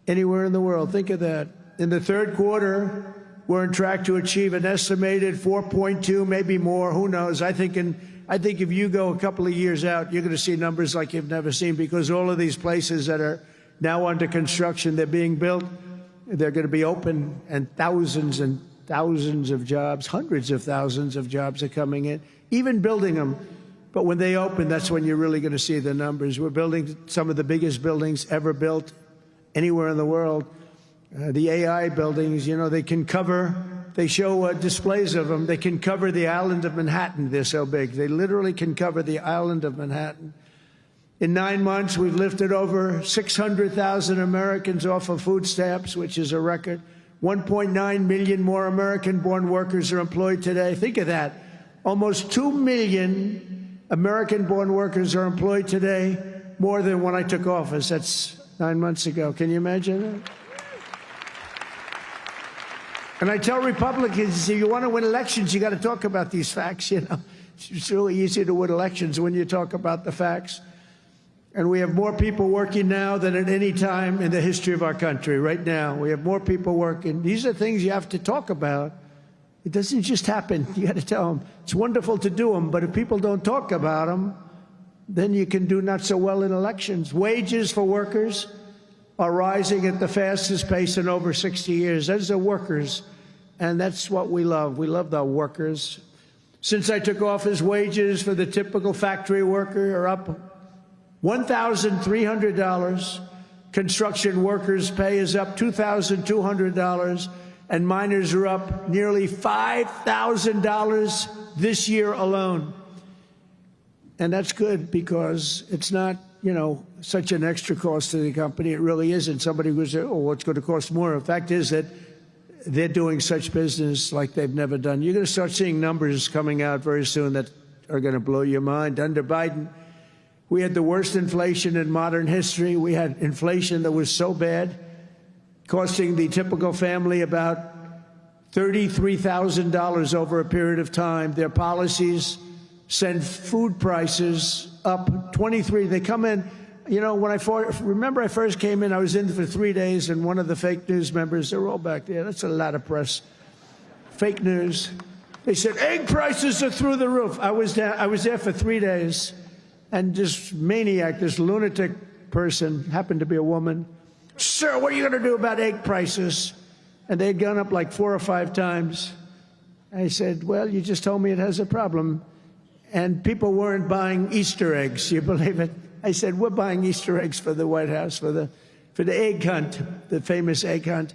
anywhere in the world. Think of that. In the third quarter, we're on track to achieve an estimated 4.2, maybe more. Who knows? I think if you go a couple of years out, you're going to see numbers like you've never seen, because all of these places that are now under construction, they're being built, they're going to be open, and thousands of jobs, hundreds of thousands of jobs are coming in, even building them. But when they open, that's when you're really going to see the numbers. We're building some of the biggest buildings ever built anywhere in the world. The AI buildings, you know, they can cover, they show displays of them. They can cover the island of Manhattan. They're so big. They literally can cover the island of Manhattan. In 9 months, we've lifted over 600,000 Americans off of food stamps, which is a record. 1.9 million more American-born workers are employed today. Think of that. Almost 2 million American-born workers are employed today, more than when I took office. That's 9 months ago. Can you imagine that? And I tell Republicans, if you want to win elections, you got to talk about these facts, you know. It's really easy to win elections when you talk about the facts. And we have more people working now than at any time in the history of our country. Right now, we have more people working. These are things you have to talk about. It doesn't just happen. You got to tell them. It's wonderful to do them, but if people don't talk about them, then you can do not so well in elections. Wages for workers are rising at the fastest pace in over 60 years. Those are workers, and that's what we love. We love the workers. Since I took office, wages for the typical factory worker are up $1,300. Construction workers' pay is up $2,200, and miners are up nearly $5,000 this year alone. And that's good, because it's not, you know, such an extra cost to the company. It really isn't. Somebody would say, oh, what's going to cost more? The fact is that they're doing such business like they've never done. You're going to start seeing numbers coming out very soon that are going to blow your mind. Under Biden, we had the worst inflation in modern history. We had inflation that was so bad, costing the typical family about $33,000 over a period of time. Their policies send food prices up 23. They come in, you know, when I first came in, I was in for 3 days, and one of the fake news members, they're all back there. That's a lot of press. Fake news. They said, egg prices are through the roof. I was there for 3 days, and this maniac, this lunatic person, happened to be a woman. Sir, what are you going to do about egg prices? And they'd gone up like 4 or 5 times. I said, well, you just told me it has a problem. And people weren't buying Easter eggs. You believe it? I said, we're buying Easter eggs for the White House, for the egg hunt, the famous egg hunt.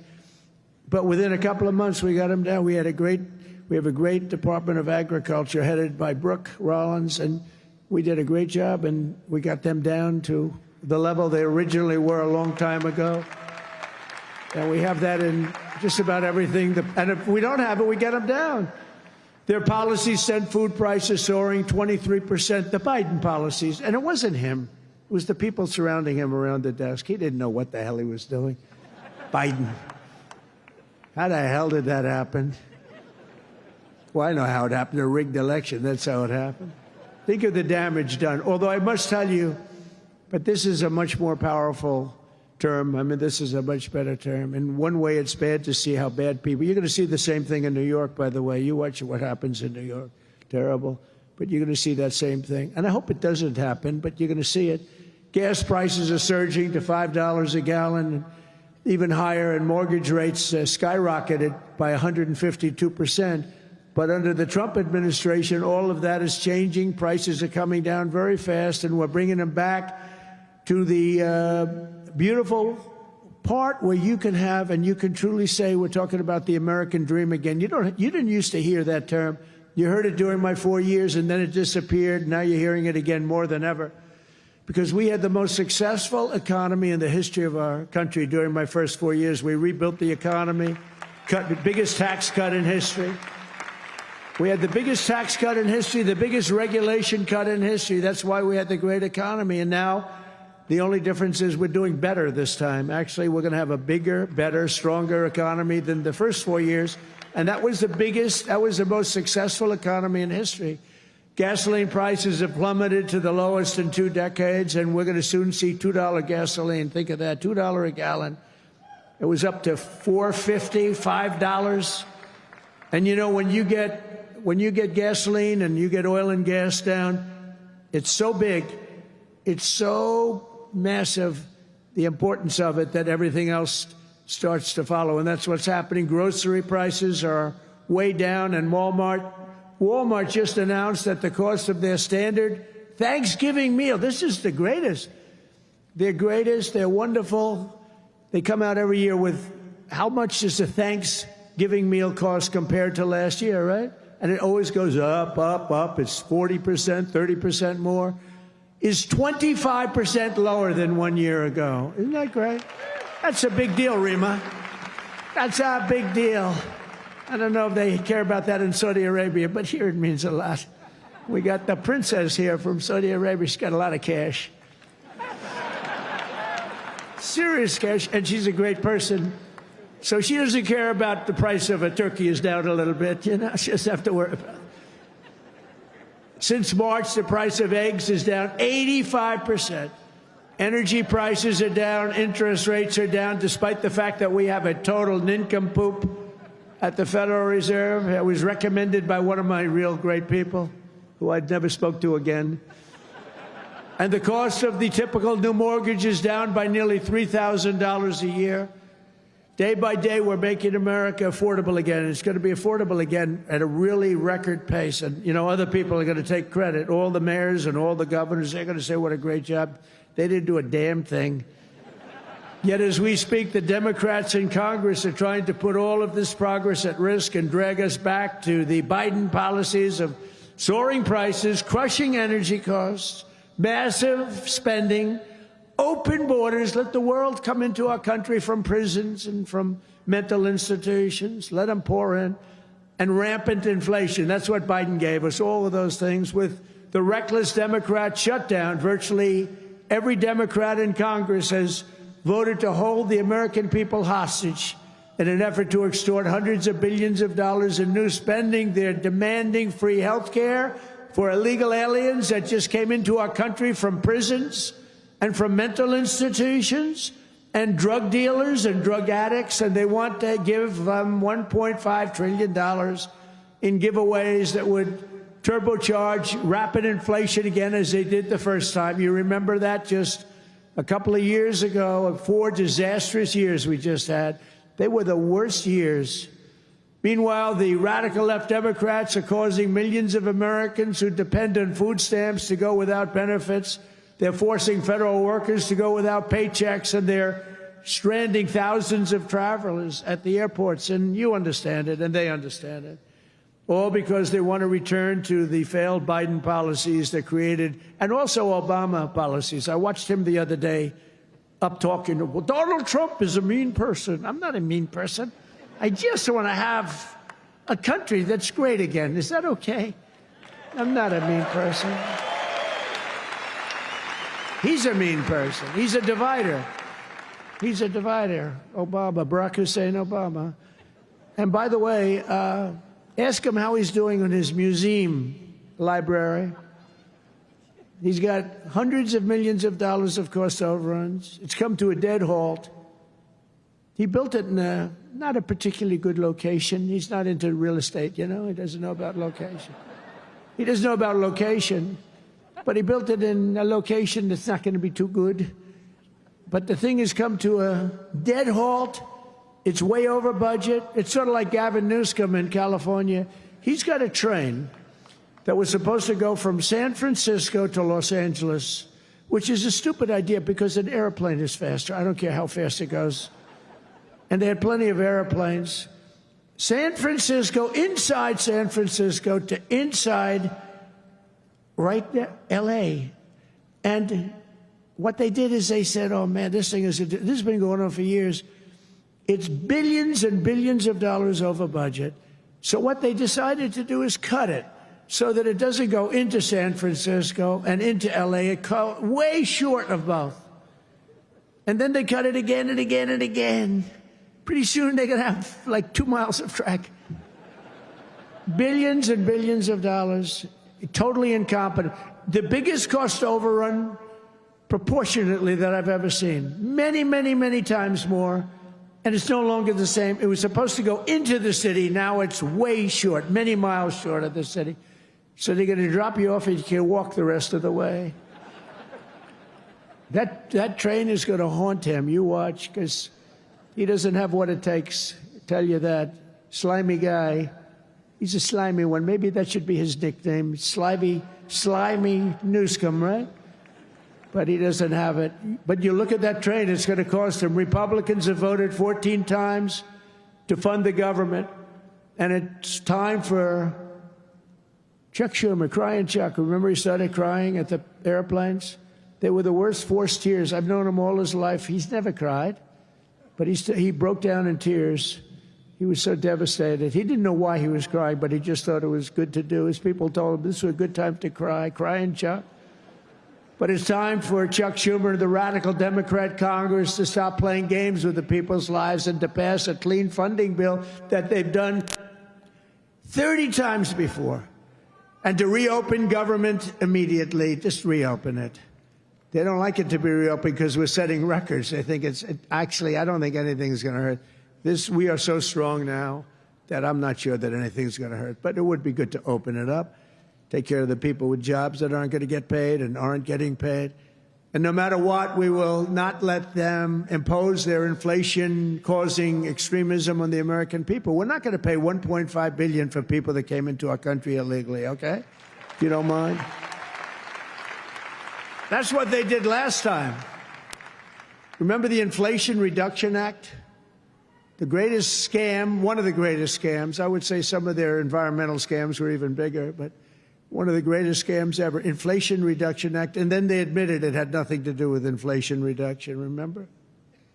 But within a couple of months, we got them down. We have a great Department of Agriculture headed by Brooke Rollins, and we did a great job, and we got them down to the level they originally were a long time ago. And we have that in just about everything. And if we don't have it, we get them down. Their policies sent food prices soaring 23%, the Biden policies. And it wasn't him. It was the people surrounding him around the desk. He didn't know what the hell he was doing. Biden. How the hell did that happen? Well, I know how it happened. A rigged election. That's how it happened. Think of the damage done. Although I must tell you, but this is a much more powerful term. I mean, this is a much better term. In one way, it's bad to see how bad people... You're going to see the same thing in New York, by the way. You watch what happens in New York. Terrible. But you're going to see that same thing. And I hope it doesn't happen, but you're going to see it. Gas prices are surging to $5 a gallon, even higher, and mortgage rates skyrocketed by 152%. But under the Trump administration, all of that is changing. Prices are coming down very fast, and we're bringing them back to the beautiful part where you can have, and you can truly say, we're talking about the American dream again. You didn't used to hear that term. You heard it during my 4 years, and then it disappeared. Now you're hearing it again more than ever, because we had the most successful economy in the history of our country during my first 4 years. We rebuilt the economy, cut the biggest tax cut in history. We had the biggest tax cut in history, the biggest regulation cut in history. That's why we had the great economy. And now the only difference is we're doing better this time. Actually, we're going to have a bigger, better, stronger economy than the first 4 years. And that was the biggest, that was the most successful economy in history. Gasoline prices have plummeted to the lowest in 2 decades, and we're going to soon see $2 gasoline. Think of that, $2 a gallon. It was up to $4.50, $5. And you know, when you get gasoline and you get oil and gas down, it's so big, it's so massive, the importance of it, that everything else starts to follow. And that's what's happening. Grocery prices are way down, and Walmart just announced that the cost of their standard Thanksgiving meal, this is the greatest. They're greatest, they're wonderful. They come out every year with how much does a Thanksgiving meal cost compared to last year, right? And it always goes up, up, up. It's 40%, 30% more. Is 25% lower than 1 year ago. Isn't that great? That's a big deal, Rima. That's a big deal. I don't know if they care about that in Saudi Arabia, but here it means a lot. We got the princess here from Saudi Arabia. She's got a lot of cash. Serious cash, and she's a great person. So she doesn't care about the price of a turkey is down a little bit, you know, she doesn't have to worry about it. Since March, the price of eggs is down 85%. Energy prices are down, interest rates are down, despite the fact that we have a total nincompoop at the Federal Reserve. It was recommended by one of my real great people, who I'd never spoke to again. And the cost of the typical new mortgage is down by nearly $3,000 a year. Day by day, we're making America affordable again. It's going to be affordable again at a really record pace. And, you know, other people are going to take credit. All the mayors and all the governors, they're going to say what a great job. They didn't do a damn thing. Yet as we speak, the Democrats in Congress are trying to put all of this progress at risk and drag us back to the Biden policies of soaring prices, crushing energy costs, massive spending, open borders, let the world come into our country from prisons and from mental institutions, let them pour in, and rampant inflation. That's what Biden gave us, all of those things. With the reckless Democrat shutdown, virtually every Democrat in Congress has voted to hold the American people hostage in an effort to extort hundreds of billions of dollars in new spending. They're demanding free health care for illegal aliens that just came into our country from prisons and from mental institutions, and drug dealers and drug addicts, and they want to give them $1.5 trillion in giveaways that would turbocharge rapid inflation again, as they did the first time. You remember that just a couple of years ago, 4 disastrous years we just had. They were the worst years. Meanwhile, the radical left Democrats are causing millions of Americans who depend on food stamps to go without benefits. They're forcing federal workers to go without paychecks, and they're stranding thousands of travelers at the airports. And you understand it, and they understand it. All because they want to return to the failed Biden policies that created, and also Obama policies. I watched him the other day up talking, well, Donald Trump is a mean person. I'm not a mean person. I just want to have a country that's great again. Is that okay? I'm not a mean person. He's a mean person. He's a divider. He's a divider. Obama, Barack Hussein Obama. And by the way, ask him how he's doing in his museum library. He's got hundreds of millions of dollars of cost overruns. It's come to a dead halt. He built it in not a particularly good location. He's not into real estate, you know. He doesn't know about location. He doesn't know about location, but he built it in a location that's not going to be too good. But the thing has come to a dead halt. It's way over budget. It's sort of like Gavin Newsom in California. He's got a train that was supposed to go from San Francisco to Los Angeles, which is a stupid idea because an airplane is faster. I don't care how fast it goes. And they had plenty of airplanes. San Francisco, inside San Francisco to inside right there, L.A. And what they did is they said, oh, man, this has been going on for years. It's billions and billions of dollars over budget. So what they decided to do is cut it so that it doesn't go into San Francisco and into L.A. It goes way short of both. And then they cut it again and again and again. Pretty soon they're going to have like 2 miles of track. Billions and billions of dollars. totally incompetent. The biggest cost overrun proportionately that I've ever seen. Many, many, many times more. And it's no longer the same. It was supposed to go into the city. Now it's way short, many miles short of the city. So they're going to drop you off and you can walk the rest of the way. That train is going to haunt him. You watch, because he doesn't have what it takes. I tell you that. Slimy guy. He's a slimy one. Maybe that should be his nickname. Slimy Newscomb, right? But he doesn't have it. But you look at that train, it's going to cost him. Republicans have voted 14 times to fund the government. And it's time for Chuck Schumer, crying Chuck. Remember he started crying at the airplanes? They were the worst forced tears. I've known him all his life. He's never cried. But he broke down in tears. He was so devastated. He didn't know why he was crying, but he just thought it was good to do. His people told him this was a good time to cry. Crying Chuck. But it's time for Chuck Schumer and the radical Democrat Congress to stop playing games with the people's lives and to pass a clean funding bill that they've done 30 times before. And to reopen government immediately. Just reopen it. They don't like it to be reopened because we're setting records. They think actually, I don't think anything's going to hurt. We are so strong now that I'm not sure that anything's going to hurt. But it would be good to open it up. Take care of the people with jobs that aren't going to get paid and aren't getting paid. And no matter what, we will not let them impose their inflation-causing extremism on the American people. We're not going to pay $1.5 billion for people that came into our country illegally, okay? If you don't mind. That's what they did last time. Remember the Inflation Reduction Act? The greatest scam, one of the greatest scams. I would say some of their environmental scams were even bigger, but one of the greatest scams ever, Inflation Reduction Act. And then they admitted it had nothing to do with inflation reduction, remember?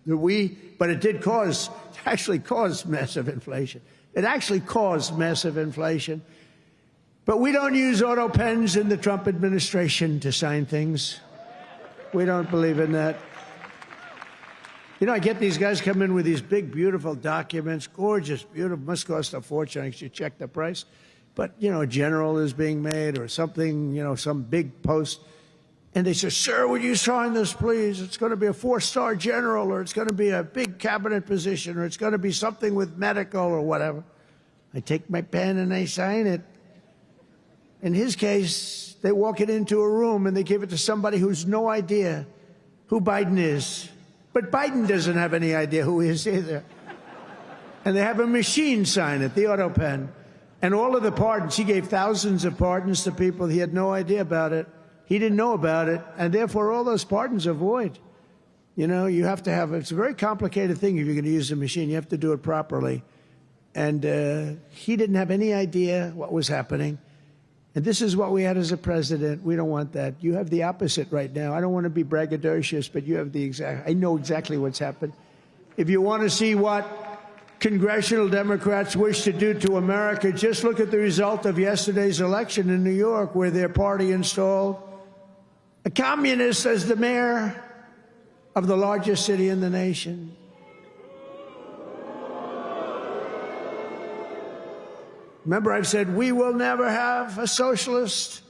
But it did actually cause massive inflation. It actually caused massive inflation. But we don't use auto pens in the Trump administration to sign things. We don't believe in that. You know, I get these guys come in with these big, beautiful documents, gorgeous, beautiful, must cost a fortune. I should check the price. But, you know, a general is being made or something, you know, some big post. And they say, sir, would you sign this, please? It's going to be a 4-star general, or it's going to be a big cabinet position, or it's going to be something with medical or whatever. I take my pen and I sign it. In his case, they walk it into a room and they give it to somebody who's no idea who Biden is. But Biden doesn't have any idea who he is either. And they have a machine sign it, the auto pen. And all of the pardons, he gave thousands of pardons to people. He had no idea about it. He didn't know about it. And therefore, all those pardons are void. You know, you have to have, it's a very complicated thing if you're going to use a machine. You have to do it properly. And he didn't have any idea what was happening. And this is what we had as a president. We don't want that. You have the opposite right now. I don't want to be braggadocious, but you have the exact, I know exactly what's happened. If you want to see what congressional Democrats wish to do to America, just look at the result of yesterday's election in New York, where their party installed a communist as the mayor of the largest city in the nation. Remember, I've said we will never have a socialist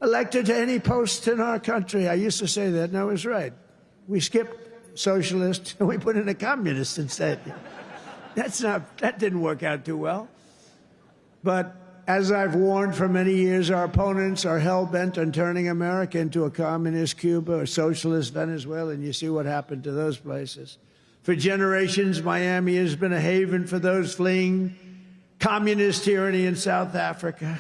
elected to any post in our country. I used to say that, and I was right. We skipped socialist and we put in a communist instead. That didn't work out too well. But as I've warned for many years, our opponents are hell-bent on turning America into a communist Cuba or socialist Venezuela, and you see what happened to those places. For generations, Miami has been a haven for those fleeing communist tyranny in South Africa.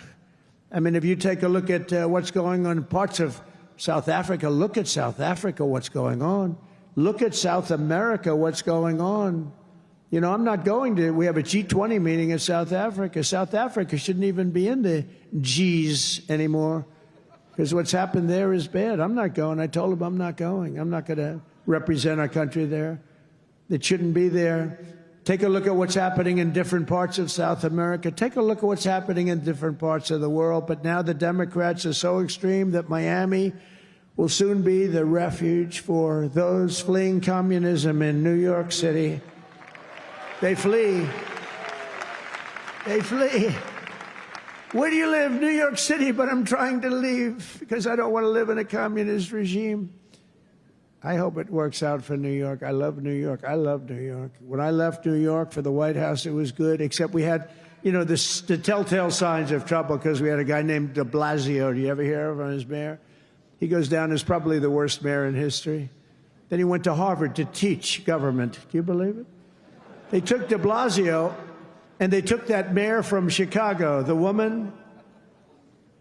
I mean, if you take a look at what's going on in parts of South Africa, look at South Africa, what's going on. Look at South America, what's going on. You know, I'm not going to, we have a G20 meeting in South Africa. South Africa shouldn't even be in the Gs anymore because what's happened there is bad. I'm not going. I told them I'm not going. I'm not going to represent our country there. It shouldn't be there. Take a look at what's happening in different parts of South America. Take a look at what's happening in different parts of the world. But now the Democrats are so extreme that Miami will soon be the refuge for those fleeing communism in New York City. They flee. They flee. Where do you live? New York City, but I'm trying to leave because I don't want to live in a communist regime. I hope it works out for New York. I love New York. I love New York. When I left New York for the White House, it was good, except we had, you know, the telltale signs of trouble because we had a guy named de Blasio. Do you ever hear of him as mayor? He goes down as probably the worst mayor in history. Then he went to Harvard to teach government. Do you believe it? They took de Blasio, and they took that mayor from Chicago, the woman,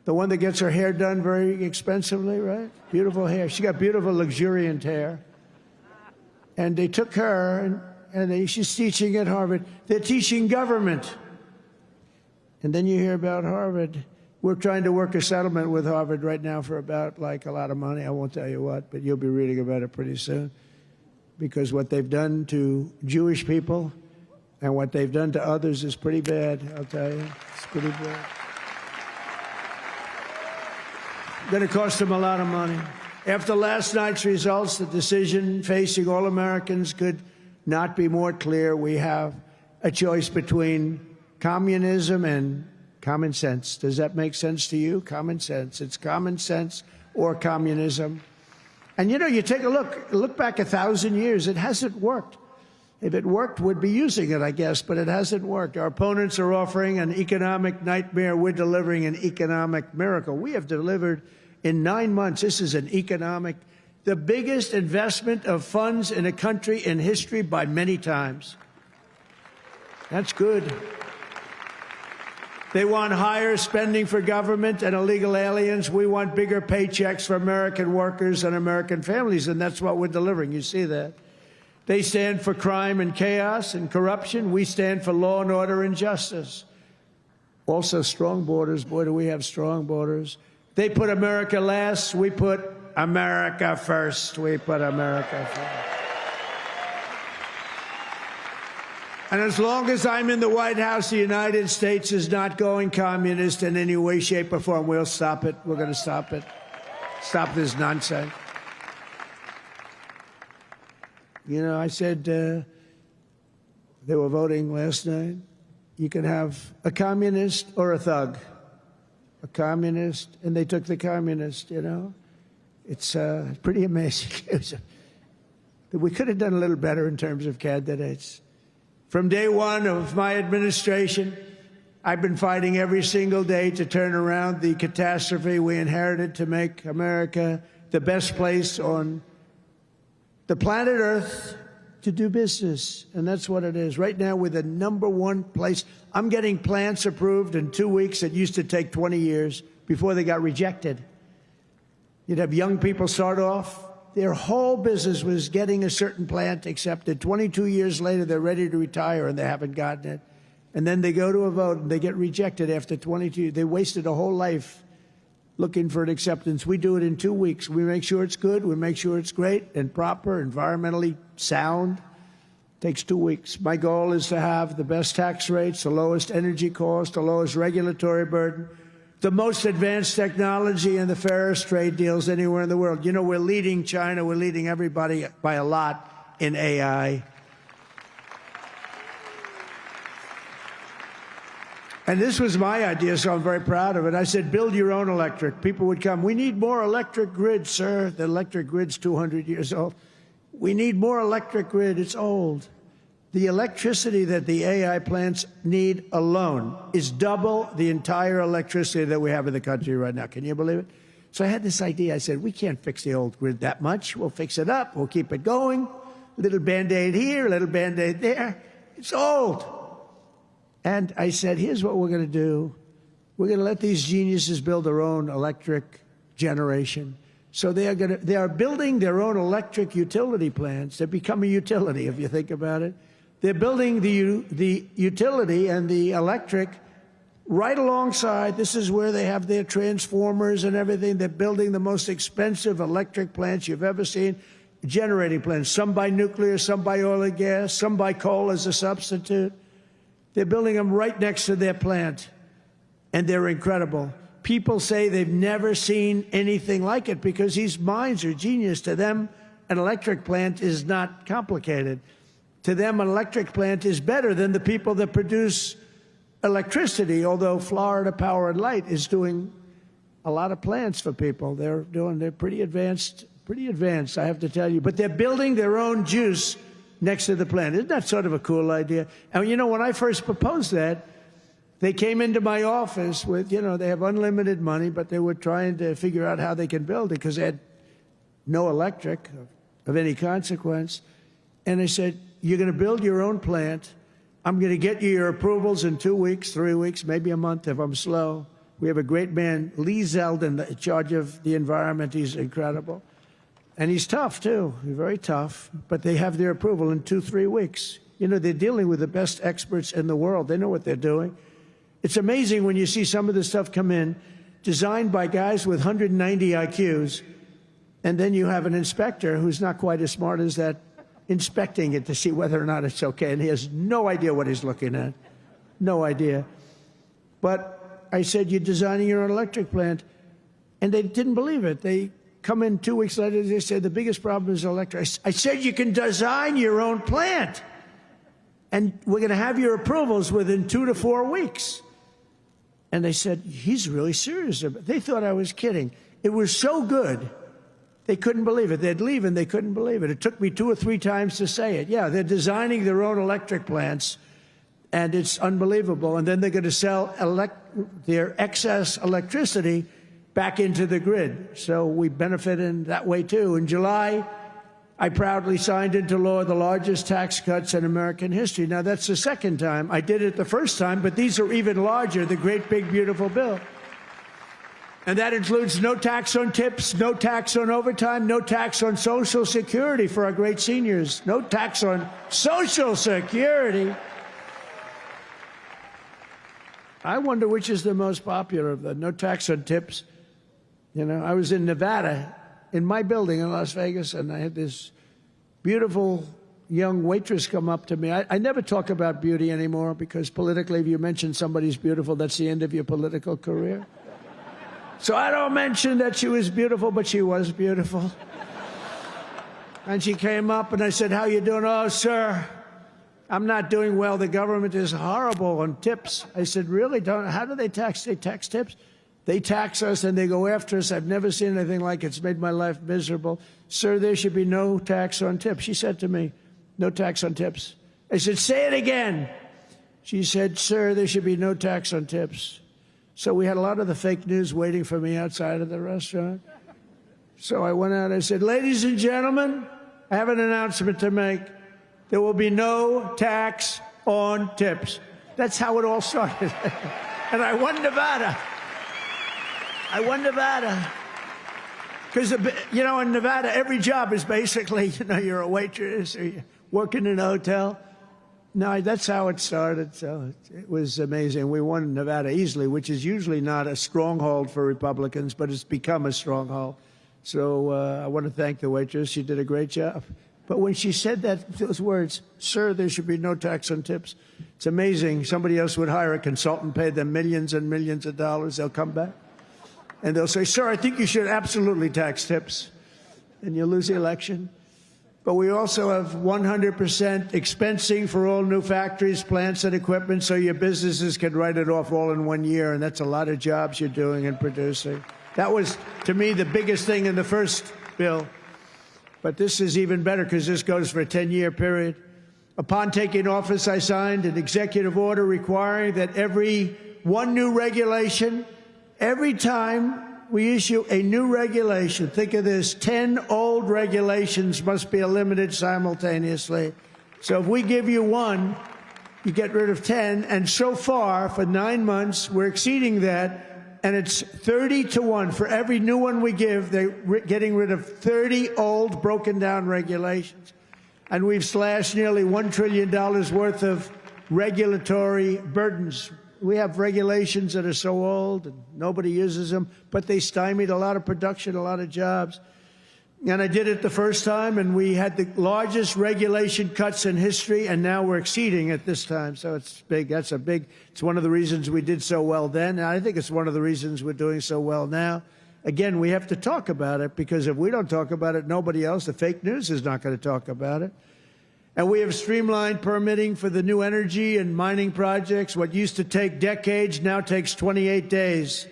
the one that gets her hair done very expensively, right? Beautiful hair. She got beautiful, luxuriant hair. And they took her, and she's teaching at Harvard. They're teaching government. And then you hear about Harvard. We're trying to work a settlement with Harvard right now for about, like, a lot of money. I won't tell you what, but you'll be reading about it pretty soon. Because what they've done to Jewish people and what they've done to others is pretty bad, I'll tell you. It's pretty bad. Going to cost them a lot of money. After last night's results, the decision facing all Americans could not be more clear. We have a choice between communism and common sense. Does that make sense to you? Common sense. It's common sense or communism. And, you know, you take a look back 1,000 years, it hasn't worked. If it worked, we'd be using it, I guess, but it hasn't worked. Our opponents are offering an economic nightmare. We're delivering an economic miracle. We have delivered in 9 months. This is an economic, the biggest investment of funds in a country in history by many times. That's good. They want higher spending for government and illegal aliens. We want bigger paychecks for American workers and American families, and that's what we're delivering. You see that. They stand for crime and chaos and corruption. We stand for law and order and justice. Also, strong borders. Boy, do we have strong borders. They put America last. We put America first. We put America first. And as long as I'm in the White House, the United States is not going communist in any way, shape, or form. We'll stop it. We're going to stop it. Stop this nonsense. You know, I said they were voting last night. You can have a communist or a thug. A communist, and they took the communist, you know. It's pretty amazing. We could have done a little better in terms of candidates. From day one of my administration, I've been fighting every single day to turn around the catastrophe we inherited to make America the best place on the planet Earth to do business. And that's what it is. Right now, we're the #1 place. I'm getting plants approved in 2 weeks that used to take 20 years before they got rejected. You'd have young people start off. Their whole business was getting a certain plant accepted. 22 years later, they're ready to retire, and they haven't gotten it. And then they go to a vote, and they get rejected after 22. They wasted a whole life looking for an acceptance. We do it in 2 weeks. We make sure it's good. We make sure it's great and proper, environmentally sound. Takes 2 weeks. My goal is to have the best tax rates, the lowest energy cost, the lowest regulatory burden, the most advanced technology, and the fairest trade deals anywhere in the world. You know, we're leading China. We're leading everybody by a lot in AI. And this was my idea, so I'm very proud of it. I said, build your own electric. People would come. We need more electric grid, sir. The electric grid's 200 years old. We need more electric grid. It's old. The electricity that the AI plants need alone is double the entire electricity that we have in the country right now. Can you believe it? So I had this idea. I said, we can't fix the old grid that much. We'll fix it up. We'll keep it going. A little Band-Aid here, a little Band-Aid there. It's old. And I said, here's what we're going to do. We're going to let these geniuses build their own electric generation. So they are building their own electric utility plants. They become a utility, if you think about it. They're building the utility and the electric right alongside. This is where they have their transformers and everything. They're building the most expensive electric plants you've ever seen, generating plants, some by nuclear, some by oil and gas, some by coal as a substitute. They're building them right next to their plant, and they're incredible. People say they've never seen anything like it because these minds are genius. To them, an electric plant is not complicated. To them, an electric plant is better than the people that produce electricity, although Florida Power and Light is doing a lot of plants for people. They're pretty advanced, I have to tell you. But they're building their own juice next to the plant. Isn't that sort of a cool idea? And, you know, when I first proposed that, they came into my office with, you know, they have unlimited money, but they were trying to figure out how they can build it because they had no electric of any consequence. And they said, you're going to build your own plant. I'm going to get you your approvals in 2 weeks, 3 weeks, maybe a month if I'm slow. We have a great man, Lee Zeldin, in charge of the environment. He's incredible. And he's tough, too. He's very tough. But they have their approval in 2-3 weeks. You know, they're dealing with the best experts in the world. They know what they're doing. It's amazing when you see some of the stuff come in, designed by guys with 190 IQs, and then you have an inspector who's not quite as smart as that, inspecting it to see whether or not it's okay, and he has no idea what he's looking at. No idea. But I said, you're designing your own electric plant, and they didn't believe it. They come in 2 weeks later, they said, the biggest problem is electric. I said, you can design your own plant, and we're going to have your approvals within 2 to 4 weeks. And they said, he's really serious about it. They thought I was kidding. It was so good, they couldn't believe it. They'd leave and they couldn't believe it. It took me 2 or 3 times to say it. Yeah, they're designing their own electric plants, and it's unbelievable. And then they're going to sell their excess electricity back into the grid. So we benefit in that way, too. In July, I proudly signed into law the largest tax cuts in American history. Now, that's the second time. I did it the first time, but these are even larger, the great, big, beautiful bill. And that includes no tax on tips, no tax on overtime, no tax on Social Security for our great seniors, no tax on Social Security. I wonder which is the most popular of the no tax on tips. You know, I was in Nevada, in my building in Las Vegas, and I had this beautiful young waitress come up to me. I never talk about beauty anymore because politically, if you mention somebody's beautiful, that's the end of your political career. So I don't mention that she was beautiful, but she was beautiful. And she came up and I said, how you doing? Oh, sir, I'm not doing well. The government is horrible on tips. I said, really? How do they tax? They tax tips? They tax us and they go after us. I've never seen anything like it. It's made my life miserable. Sir, there should be no tax on tips. She said to me, no tax on tips. I said, say it again. She said, sir, there should be no tax on tips. So we had a lot of the fake news waiting for me outside of the restaurant. So I went out, I said, ladies and gentlemen, I have an announcement to make. There will be no tax on tips. That's how it all started. And I won Nevada. I won Nevada. Because, you know, in Nevada, every job is basically, you know, you're a waitress or you're working in a hotel. No, that's how it started. So it was amazing. We won Nevada easily, which is usually not a stronghold for Republicans, but it's become a stronghold. So I want to thank the waitress. She did a great job. But when she said those words, sir, there should be no tax on tips, it's amazing. Somebody else would hire a consultant, pay them millions and millions of dollars. They'll come back and they'll say, sir, I think you should absolutely tax tips. And you'll lose the election. But we also have 100% expensing for all new factories, plants, and equipment so your businesses can write it off all in 1 year. And that's a lot of jobs you're doing and producing. That was, to me, the biggest thing in the first bill. But this is even better because this goes for a 10-year period. Upon taking office, I signed an executive order requiring that every new regulation, every time we issue a new regulation, think of this, 10 old regulations must be eliminated simultaneously. So if we give you one, you get rid of 10. And so far, for 9 months, we're exceeding that. And it's 30 to 1. For every new one we give, they're getting rid of 30 old, broken down regulations. And we've slashed nearly $1 trillion worth of regulatory burdens. We have regulations that are so old and nobody uses them, but they stymied a lot of production, a lot of jobs. And I did it the first time, and we had the largest regulation cuts in history, and now we're exceeding it this time. So it's big. It's one of the reasons we did so well then, and I think it's one of the reasons we're doing so well now. Again, we have to talk about it, because if we don't talk about it, nobody else, the fake news is not going to talk about it. And we have streamlined permitting for the new energy and mining projects. What used to take decades now takes 28 days.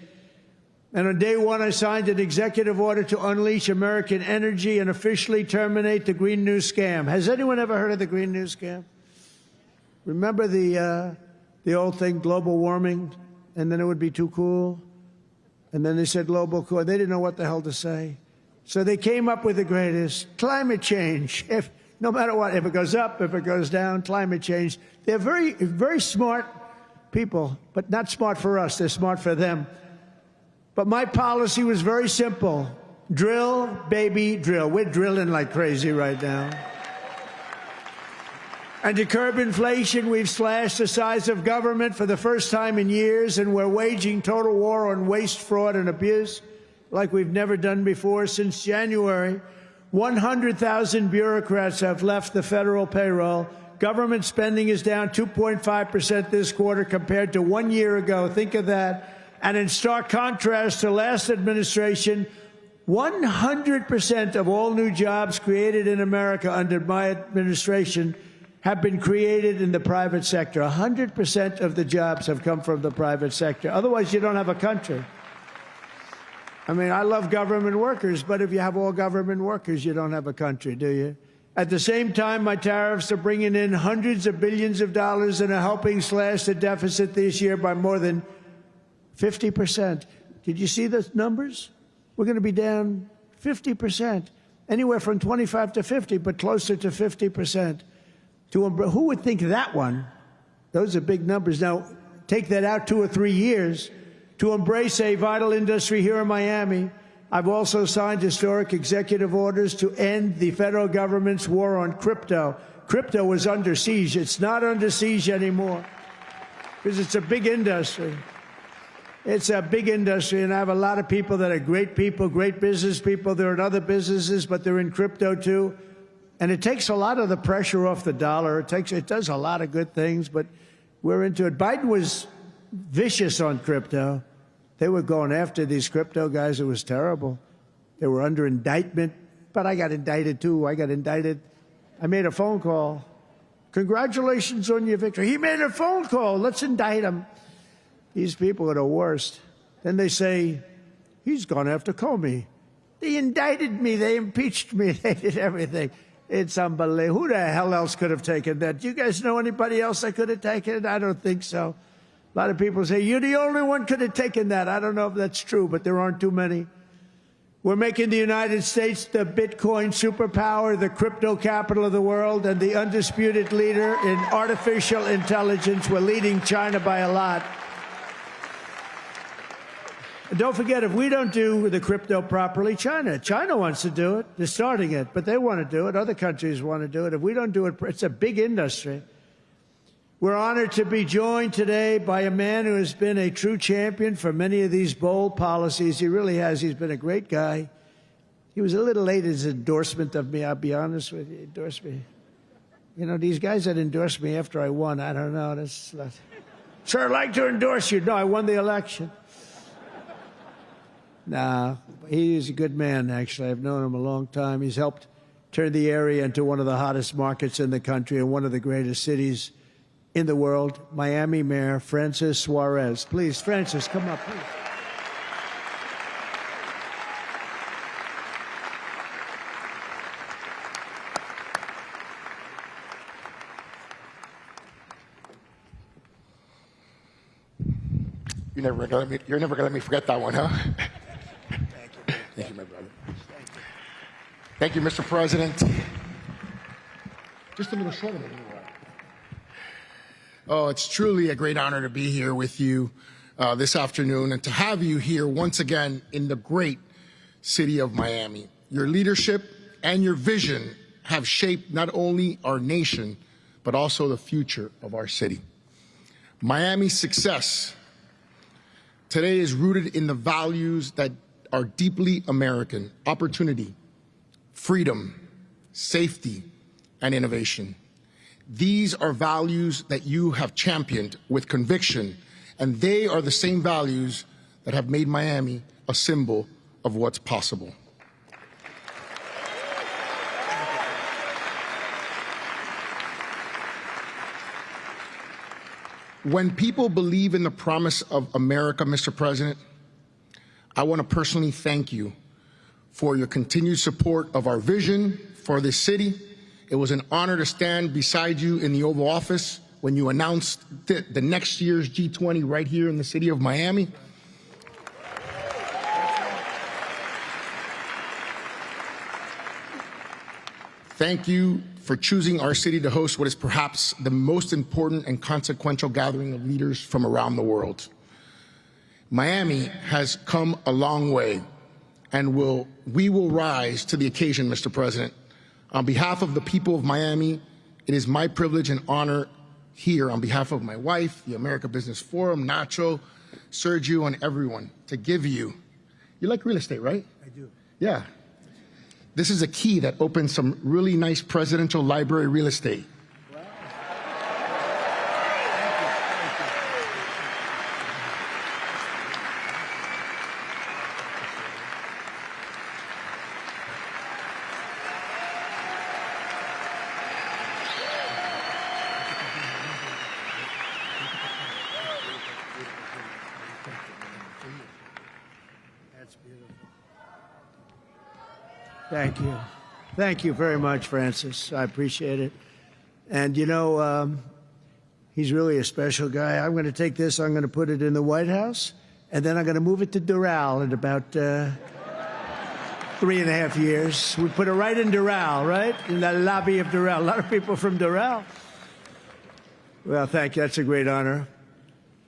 And on day one, I signed an executive order to unleash American energy and officially terminate the Green New Scam. Has anyone ever heard of the Green New Scam? Remember the old thing, global warming, and then it would be too cool? And then they said global cool. They didn't know what the hell to say. So they came up with the greatest, climate change. No matter what, if it goes up, if it goes down, climate change. They're very, very smart people, but not smart for us. They're smart for them. But my policy was very simple. Drill, baby, drill. We're drilling like crazy right now. And to curb inflation, we've slashed the size of government for the first time in years, and we're waging total war on waste, fraud, and abuse like we've never done before. Since January, 100,000 bureaucrats have left the federal payroll. Government spending is down 2.5% this quarter compared to 1 year ago. Think of that. And in stark contrast to last administration, 100% of all new jobs created in America under my administration have been created in the private sector. 100% of the jobs have come from the private sector. Otherwise, you don't have a country. I mean, I love government workers, but if you have all government workers, you don't have a country, do you? At the same time, my tariffs are bringing in hundreds of billions of dollars and are helping slash the deficit this year by more than 50%. Did you see the numbers? We're going to be down 50%, anywhere from 25 to 50, but closer to 50%. Who would think that one? Those are big numbers. Now, take that out 2 or 3 years. To embrace a vital industry here in Miami, I've also signed historic executive orders to end the federal government's war on crypto. Crypto was under siege. It's not under siege anymore because it's a big industry. It's a big industry, and I have a lot of people that are great people, great business people. They're in other businesses, but they're in crypto too. And it takes a lot of the pressure off the dollar. It does a lot of good things, but we're into it. Biden was vicious on crypto. They were going after these crypto guys. It was terrible. They were under indictment, but I got indicted too. I got indicted. I made a phone call. Congratulations on your victory. He made a phone call. Let's indict him. These people are the worst. Then they say, he's gone after Comey. They indicted me. They impeached me. They did everything. It's unbelievable. Who the hell else could have taken that? Do you guys know anybody else that could have taken it? I don't think so. A lot of people say, you're the only one could have taken that. I don't know if that's true, but there aren't too many. We're making the United States the Bitcoin superpower, the crypto capital of the world, and the undisputed leader in artificial intelligence. We're leading China by a lot. And don't forget, if we don't do the crypto properly, China wants to do it. They're starting it, but they want to do it. Other countries want to do it. If we don't do it, it's a big industry. We're honored to be joined today by a man who has been a true champion for many of these bold policies. He really has. He's been a great guy. He was a little late in his endorsement of me, I'll be honest with you. Endorsed me. You know, these guys that endorsed me after I won, I don't know. That's not... Sir, I'd like to endorse you. No, I won the election. Nah, he's a good man, actually. I've known him a long time. He's helped turn the area into one of the hottest markets in the country and one of the greatest cities in the world. Miami Mayor Francis Suarez. Please, Francis, come up, please. You're never gonna let me forget that one, huh? Thank you, my brother. Thank you, Mr. President. Just a little shorter than you are. Oh, it's truly a great honor to be here with you this afternoon and to have you here once again in the great city of Miami. Your leadership and your vision have shaped not only our nation, but also the future of our city. Miami's success today is rooted in the values that are deeply American: opportunity, freedom, safety, and innovation. These are values that you have championed with conviction, and they are the same values that have made Miami a symbol of what's possible. When people believe in the promise of America, Mr. President, I want to personally thank you for your continued support of our vision for this city. It was an honor to stand beside you in the Oval Office when you announced the next year's G20 right here in the city of Miami. Thank you for choosing our city to host what is perhaps the most important and consequential gathering of leaders from around the world. Miami has come a long way, and we will rise to the occasion, Mr. President. On behalf of the people of Miami, it is my privilege and honor here, on behalf of my wife, the America Business Forum, Nacho, Sergio, and everyone, to give you like real estate, right? I do. Yeah. This is a key that opens some really nice presidential library real estate. Wow. That's beautiful. Thank you. Thank you very much, Francis. I appreciate it. And, you know, he's really a special guy. I'm going to take this, I'm going to put it in the White House, and then I'm going to move it to Doral in about 3.5 years. We put it right in Doral, right? In the lobby of Doral. A lot of people from Doral. Well, thank you. That's a great honor.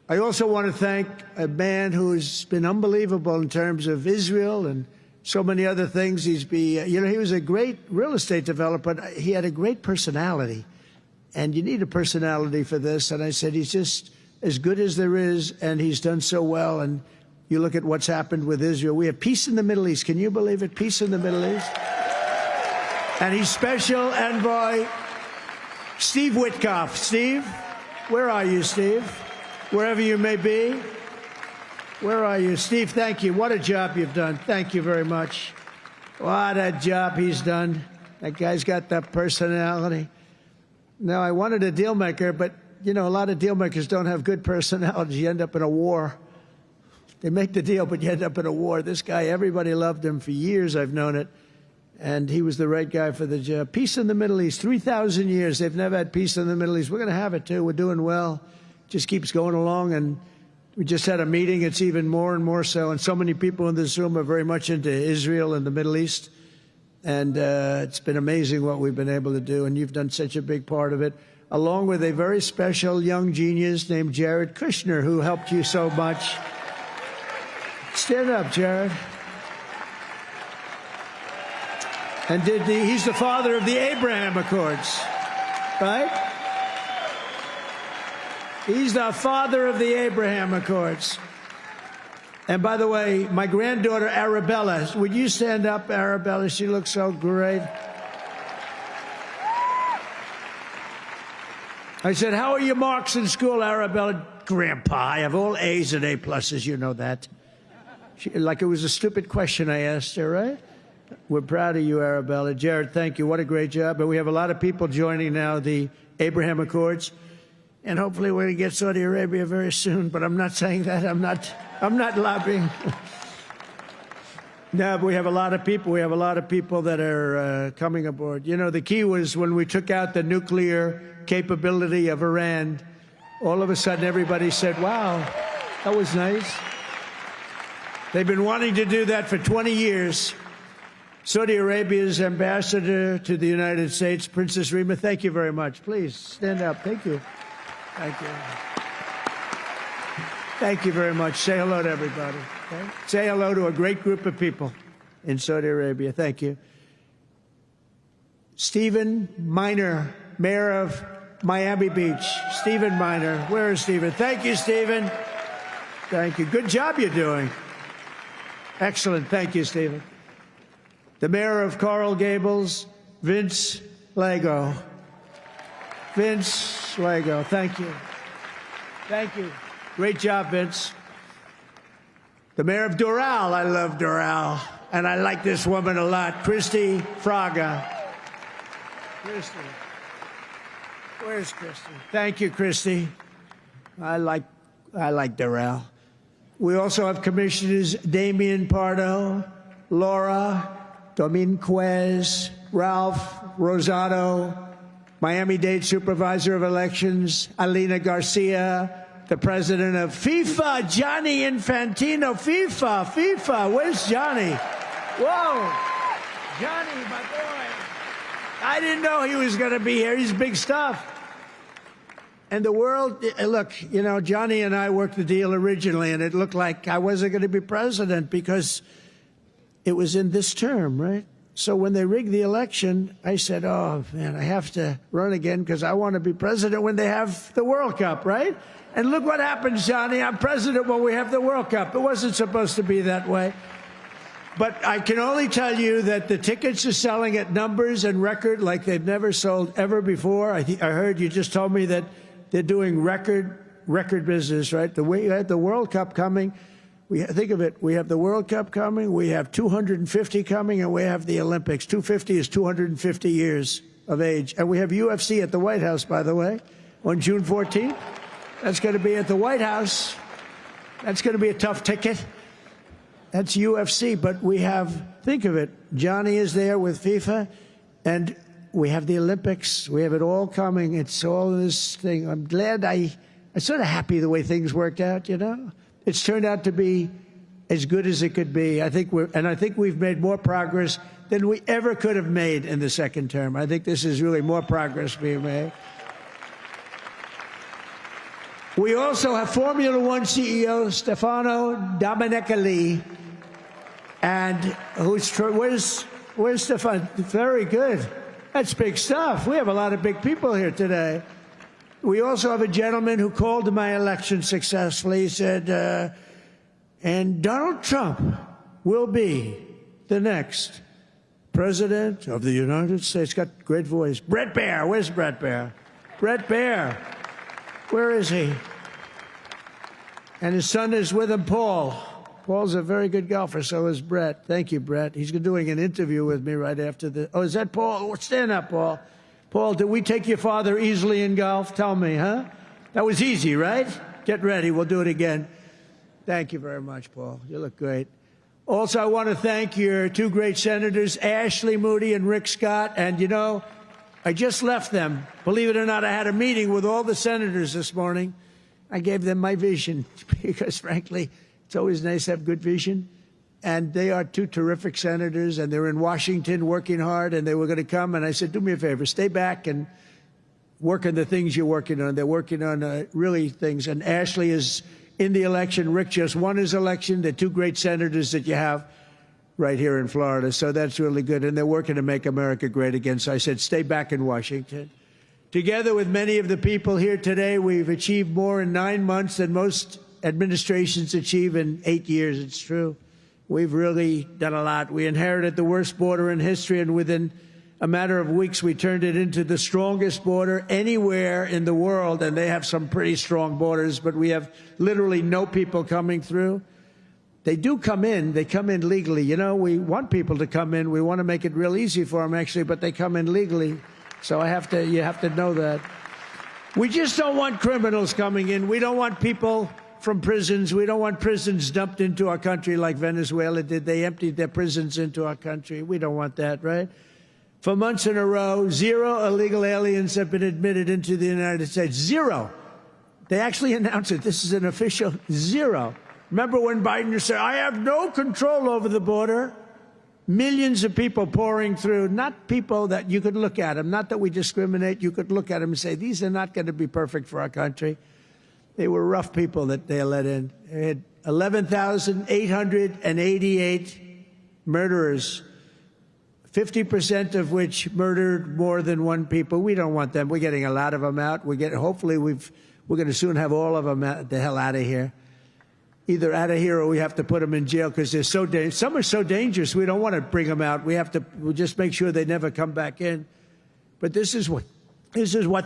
I also want to thank a man who's been unbelievable in terms of Israel and so many other things. He was a great real estate developer. But he had a great personality, and you need a personality for this. And I said, he's just as good as there is, and he's done so well. And you look at what's happened with Israel. We have peace in the Middle East. Can you believe it? Peace in the Middle East. And he's special envoy Steve Witkoff. Steve, where are you, Steve? Wherever you may be. Where are you? Steve, thank you. What a job you've done. Thank you very much. What a job he's done. That guy's got that personality. Now, I wanted a deal maker, but, you know, a lot of deal makers don't have good personalities. You end up in a war. They make the deal, but you end up in a war. This guy, everybody loved him for years. I've known it. And he was the right guy for the job. Peace in the Middle East. 3,000 years. They've never had peace in the Middle East. We're going to have it, too. We're doing well. Just keeps going along, and we just had a meeting. It's even more and more so. And so many people in this room are very much into Israel and the Middle East. And it's been amazing what we've been able to do. And you've done such a big part of it, along with a very special young genius named Jared Kushner, who helped you so much. Stand up, Jared. And he's the father of the Abraham Accords, right? He's the father of the Abraham Accords. And by the way, my granddaughter, Arabella, would you stand up, Arabella? She looks so great. I said, how are your marks in school, Arabella? Grandpa, I have all A's and A+, you know that. Like it was a stupid question I asked her, right? We're proud of you, Arabella. Jared, thank you. What a great job. But we have a lot of people joining now the Abraham Accords. And hopefully we're going to get Saudi Arabia very soon. But I'm not saying that. I'm not lobbying. No, but we have a lot of people. We have a lot of people that are coming aboard. You know, the key was when we took out the nuclear capability of Iran, all of a sudden everybody said, wow, that was nice. They've been wanting to do that for 20 years. Saudi Arabia's ambassador to the United States, Princess Rima, thank you very much. Please stand up. Thank you. Thank you. Thank you very much. Say hello to everybody. Okay? Say hello to a great group of people in Saudi Arabia. Thank you. Stephen Miner, Mayor of Miami Beach. Stephen Miner. Where is Stephen? Thank you, Stephen. Thank you. Good job you're doing. Excellent. Thank you, Stephen. The Mayor of Coral Gables, Vince Lago. Vince Lago. Thank you. Thank you. Great job, Vince. The Mayor of Doral. I love Doral. And I like this woman a lot. Christy Fraga. Christy. Where's Christy? Thank you, Christy. I like Darrell. We also have Commissioners Damian Pardo, Laura, Dominguez, Ralph Rosado, Miami-Dade Supervisor of Elections, Alina Garcia, the President of FIFA, Gianni Infantino. FIFA, where's Johnny? Whoa, Johnny, my boy. I didn't know he was going to be here. He's big stuff. And the world, look, you know, Johnny and I worked the deal originally, and it looked like I wasn't going to be president because it was in this term, right? So when they rigged the election, I said, oh, man, I have to run again because I want to be president when they have the World Cup, right? And look what happens, Johnny. I'm president when we have the World Cup. It wasn't supposed to be that way. But I can only tell you that the tickets are selling at numbers and record like they've never sold ever before. I heard you just told me that they're doing record business, right? We had the World Cup coming. Think of it. We have the World Cup coming. We have 250 coming, and we have the Olympics. 250 is 250 years of age. And we have UFC at the White House, by the way, on June 14th. That's going to be at the White House. That's going to be a tough ticket. That's UFC. But we have, think of it, Johnny is there with FIFA, and we have the Olympics. We have it all coming. It's all this thing. I'm glad I'm sort of happy the way things worked out, you know? It's turned out to be as good as it could be. I think we've made more progress than we ever could have made in the second term. I think this is really more progress being made. We also have Formula One CEO Stefano Domenicali, and where's Stefano? Very good. That's big stuff. We have a lot of big people here today. We also have a gentleman who called my election successfully. He said, and Donald Trump will be the next president of the United States. Got a great voice. Brett Baer. Where's Brett Baer? Brett Baer. Where is he? And his son is with him, Paul. Paul's a very good golfer, so is Brett. Thank you, Brett. He's doing an interview with me right after the... Oh, is that Paul? Stand up, Paul. Paul, did we take your father easily in golf? Tell me, huh? That was easy, right? Get ready. We'll do it again. Thank you very much, Paul. You look great. Also, I want to thank your two great senators, Ashley Moody and Rick Scott. And, you know, I just left them. Believe it or not, I had a meeting with all the senators this morning. I gave them my vision because, frankly, it's always nice to have good vision. And they are two terrific senators, and they're in Washington working hard, and they were going to come. And I said, do me a favor, stay back and work on the things you're working on. They're working on really things. And Ashley is in the election. Rick just won his election. They're two great senators that you have right here in Florida. So that's really good. And they're working to make America great again. So I said, stay back in Washington. Together with many of the people here today, we've achieved more in 9 months than most administrations achieve in 8 years. It's true. We've really done a lot. We inherited the worst border in history, and within a matter of weeks, we turned it into the strongest border anywhere in the world, and they have some pretty strong borders, but we have literally no people coming through. They do come in. They come in legally. You know, we want people to come in. We want to make it real easy for them, actually, but they come in legally. So you have to know that. We just don't want criminals coming in. We don't want people from prisons. We don't want prisons dumped into our country like Venezuela did. They emptied their prisons into our country. We don't want that, right? For months in a row, 0 illegal aliens have been admitted into the United States. 0. They actually announced it. This is an official 0. Remember when Biden said, I have no control over the border? Millions of people pouring through, not people that you could look at them, not that we discriminate. You could look at them and say, these are not going to be perfect for our country. They were rough people that they let in. They had 11,888 murderers, 50% of which murdered more than one people. We don't want them. We're getting a lot of them out. Hopefully we're going to soon have all of them the hell out of here. Either out of here or we have to put them in jail because they're so dangerous. Some are so dangerous we don't want to bring them out. We'll just make sure they never come back in. But this is what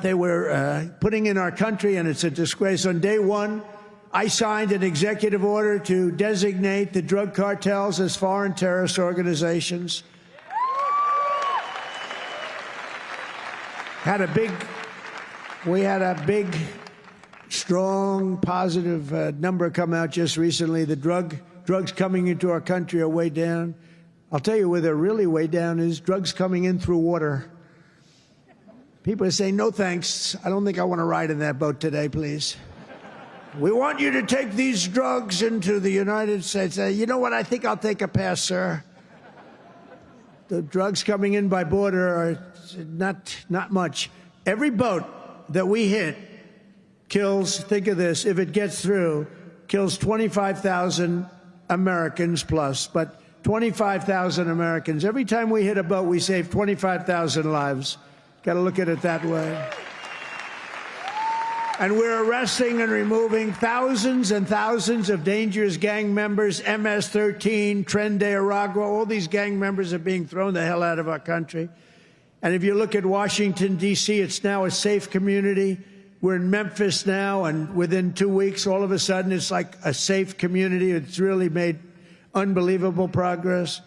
they were putting in our country, and it's a disgrace. On day one, I signed an executive order to designate the drug cartels as foreign terrorist organizations. We had a big strong, positive number come out just recently. The drugs coming into our country are way down. I'll tell you where they're really way down is drugs coming in through water. People are saying, no thanks. I don't think I want to ride in that boat today, please. We want you to take these drugs into the United States. You know what? I think I'll take a pass, sir. The drugs coming in by border are not much. Every boat that we hit kills, think of this, if it gets through, kills 25,000 Americans plus, but 25,000 Americans. Every time we hit a boat, we save 25,000 lives. Got to look at it that way. And we're arresting and removing thousands and thousands of dangerous gang members, MS-13, Tren de Aragua, all these gang members are being thrown the hell out of our country. And if you look at Washington, D.C., it's now a safe community. We're in Memphis now, and within 2 weeks, all of a sudden, it's like a safe community. It's really made unbelievable progress.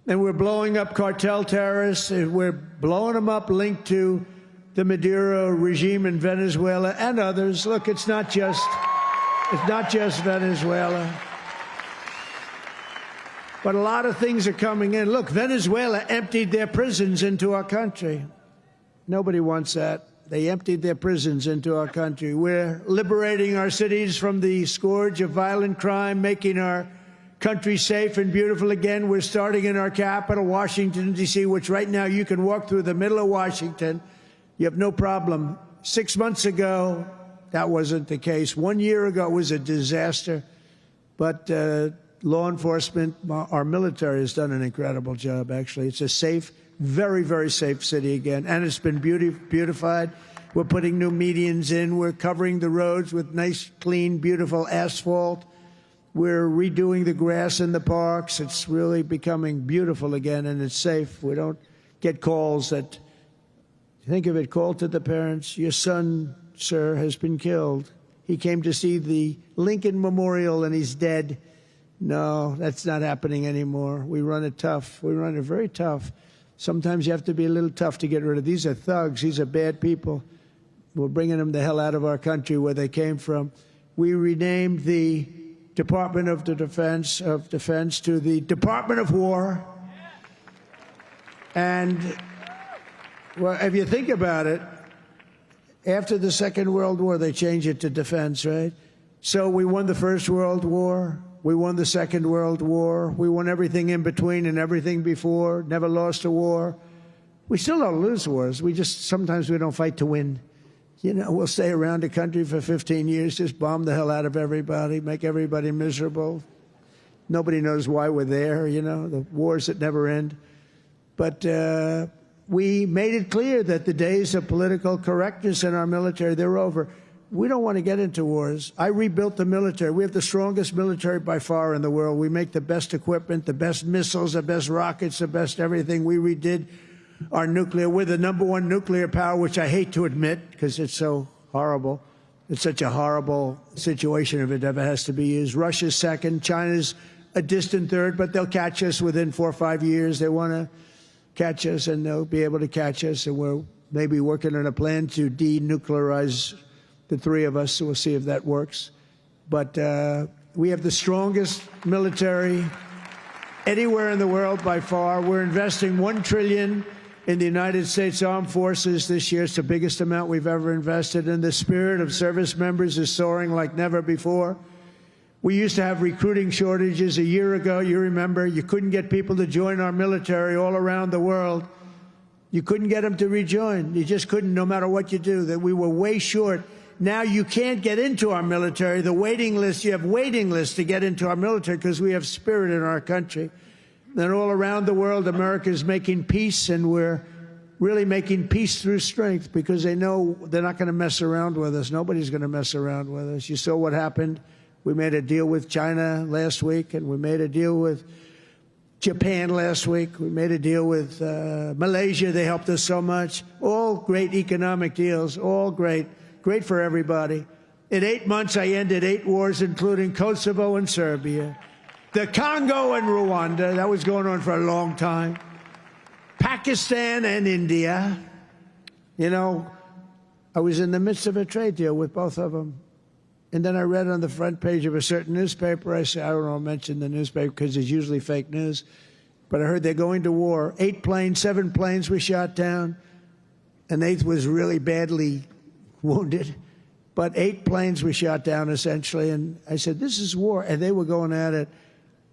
And we're blowing up cartel terrorists. We're blowing them up linked to the Maduro regime in Venezuela and others. Look, it's not just Venezuela. But a lot of things are coming in. Look, Venezuela emptied their prisons into our country. Nobody wants that. They emptied their prisons into our country. We're liberating our cities from the scourge of violent crime, making our country safe and beautiful again. We're starting in our capital, Washington, D.C., which right now you can walk through the middle of Washington. You have no problem. 6 months ago, that wasn't the case. 1 year ago, it was a disaster. But law enforcement, our military has done an incredible job, actually. It's a safe, very, very safe city again. And it's been beautified. We're putting new medians in. We're covering the roads with nice, clean, beautiful asphalt. We're redoing the grass in the parks. It's really becoming beautiful again, and it's safe. We don't get calls that, think of it, call to the parents, your son, sir, has been killed. He came to see the Lincoln Memorial, and he's dead. No, that's not happening anymore. We run it tough. We run it very tough. Sometimes you have to be a little tough to get rid of. These are thugs. These are bad people. We're bringing them the hell out of our country where they came from. We renamed the Department of Defense to the Department of War. And well, if you think about it, after the Second World War, they changed it to defense, right? So we won the First World War. We won the Second World War. We won everything in between and everything before. Never lost a war. We still don't lose wars. Sometimes we don't fight to win. You know, we'll stay around the country for 15 years, just bomb the hell out of everybody, make everybody miserable. Nobody knows why we're there, you know, the wars that never end. But we made it clear that the days of political correctness in our military, they're over. We don't want to get into wars. I rebuilt the military. We have the strongest military by far in the world. We make the best equipment, the best missiles, the best rockets, the best everything. We redid our nuclear. We're the #1 nuclear power, which I hate to admit because it's so horrible. It's such a horrible situation if it ever has to be used. Russia's second. China's a distant third, but they'll catch us within 4 or 5 years. They want to catch us, and they'll be able to catch us. And we're maybe working on a plan to denuclearize the three of us, so we'll see if that works. But we have the strongest military anywhere in the world by far. We're investing $1 trillion in the United States Armed Forces this year. It's the biggest amount we've ever invested, and the spirit of service members is soaring like never before. We used to have recruiting shortages a year ago. You remember, you couldn't get people to join our military all around the world. You couldn't get them to rejoin. You just couldn't, no matter what you do. That we were way short. Now you can't get into our military. The waiting list, you have waiting lists to get into our military because we have spirit in our country. And all around the world, America is making peace, and we're really making peace through strength because they know they're not going to mess around with us. Nobody's going to mess around with us. You saw what happened. We made a deal with China last week, and we made a deal with Japan last week. We made a deal with Malaysia. They helped us so much. All great economic deals, all great. Great for everybody. In 8 months, I ended 8 wars, including Kosovo and Serbia. The Congo and Rwanda, that was going on for a long time. Pakistan and India. You know, I was in the midst of a trade deal with both of them. And then I read on the front page of a certain newspaper, I said, I don't know, mention the newspaper because it's usually fake news, but I heard they're going to war. 7 planes were shot down. An 8th was really badly wounded. But 8 planes were shot down, essentially. And I said, this is war. And they were going at it.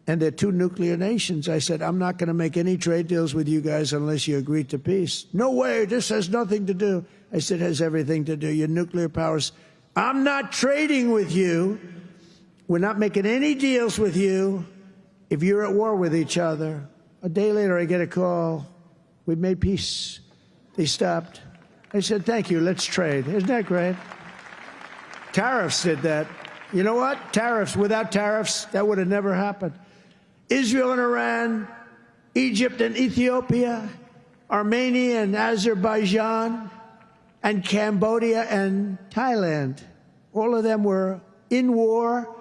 And they're 2 nuclear nations. I said, I'm not going to make any trade deals with you guys unless you agree to peace. No way. This has nothing to do. I said, it has everything to do. Your nuclear powers. I'm not trading with you. We're not making any deals with you if you're at war with each other. A day later, I get a call. We've made peace. They stopped. I said, thank you. Let's trade. Isn't that great? Tariffs did that. You know what? Tariffs. Without tariffs, that would have never happened. Israel and Iran, Egypt and Ethiopia, Armenia and Azerbaijan, and Cambodia and Thailand. All of them were in war,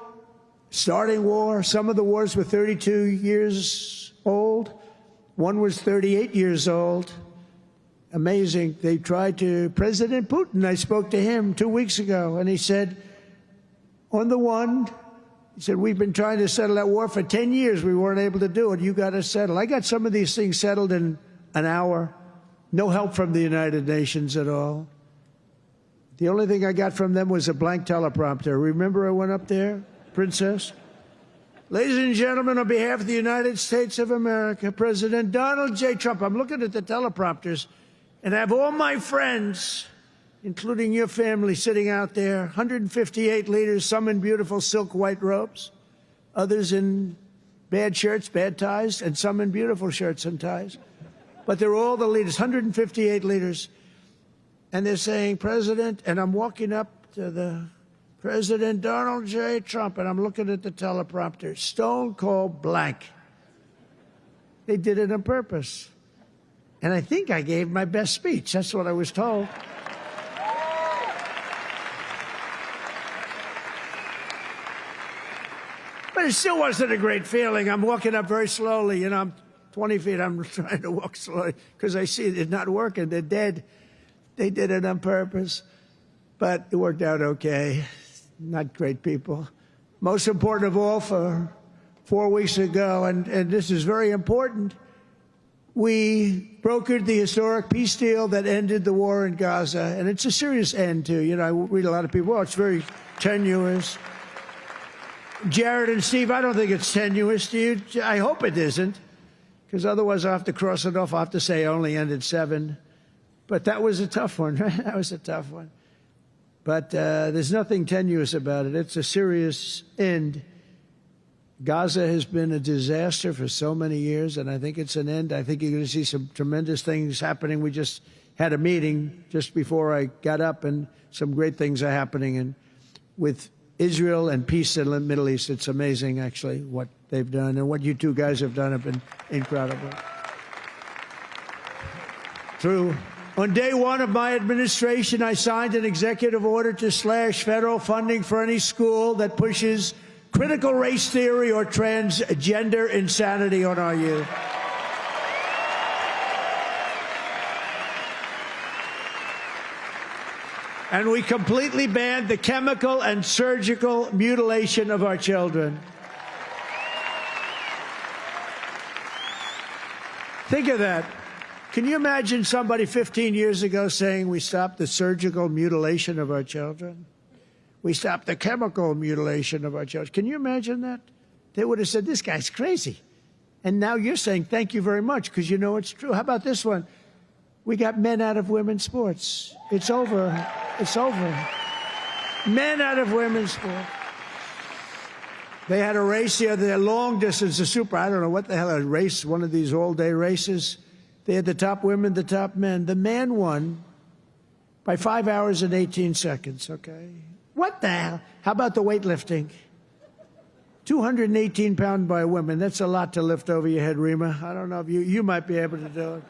starting war. Some of the wars were 32 years old. One was 38 years old. Amazing. They tried to, President Putin, I spoke to him 2 weeks ago, and he said, on the one, he said, we've been trying to settle that war for 10 years. We weren't able to do it. You got to settle. I got some of these things settled in an hour. No help from the United Nations at all. The only thing I got from them was a blank teleprompter. Remember I went up there, Princess? Ladies and gentlemen, on behalf of the United States of America, President Donald J. Trump, I'm looking at the teleprompters, and I have all my friends, including your family, sitting out there, 158 leaders, some in beautiful silk white robes, others in bad shirts, bad ties, and some in beautiful shirts and ties. But they're all the leaders, 158 leaders. And they're saying, President, and I'm walking up to the President Donald J. Trump, and I'm looking at the teleprompter, stone cold blank. They did it on purpose. And I think I gave my best speech. That's what I was told. But it still wasn't a great feeling. I'm walking up very slowly. You know, I'm 20 feet. I'm trying to walk slowly because I see it's not working. They're dead. They did it on purpose. But it worked out okay. Not great people. Most important of all, for 4 weeks ago, and this is very important, we brokered the historic peace deal that ended the war in Gaza. And it's a serious end, too. You know, I read a lot of people, oh, it's very tenuous. Jared and Steve, I don't think it's tenuous, do you? I hope it isn't, because otherwise I'll have to cross it off. I'll have to say I only ended 7. But that was a tough one, right? That was a tough one. But there's nothing tenuous about it. It's a serious end. Gaza has been a disaster for so many years, and I think it's an end. I think you're going to see some tremendous things happening. We just had a meeting just before I got up, and some great things are happening. And with Israel and peace in the Middle East, it's amazing, actually, what they've done. And what you two guys have done have been incredible. On day 1 of my administration, I signed an executive order to slash federal funding for any school that pushes critical race theory or transgender insanity on our youth. And we completely banned the chemical and surgical mutilation of our children. Think of that. Can you imagine somebody 15 years ago saying we stopped the surgical mutilation of our children? We stopped the chemical mutilation of our children. Can you imagine that? They would have said, this guy's crazy. And now you're saying thank you very much because you know it's true. How about this one? We got men out of women's sports. It's over. It's over. Men out of women's sports. They had a race the other day, long distance, I don't know what the hell, a race, one of these all-day races. They had the top women, the top men. The man won by 5 hours and 18 seconds, okay? What the hell? How about the weightlifting? 218 pounds by women. That's a lot to lift over your head, Rima. I don't know if you might be able to do it.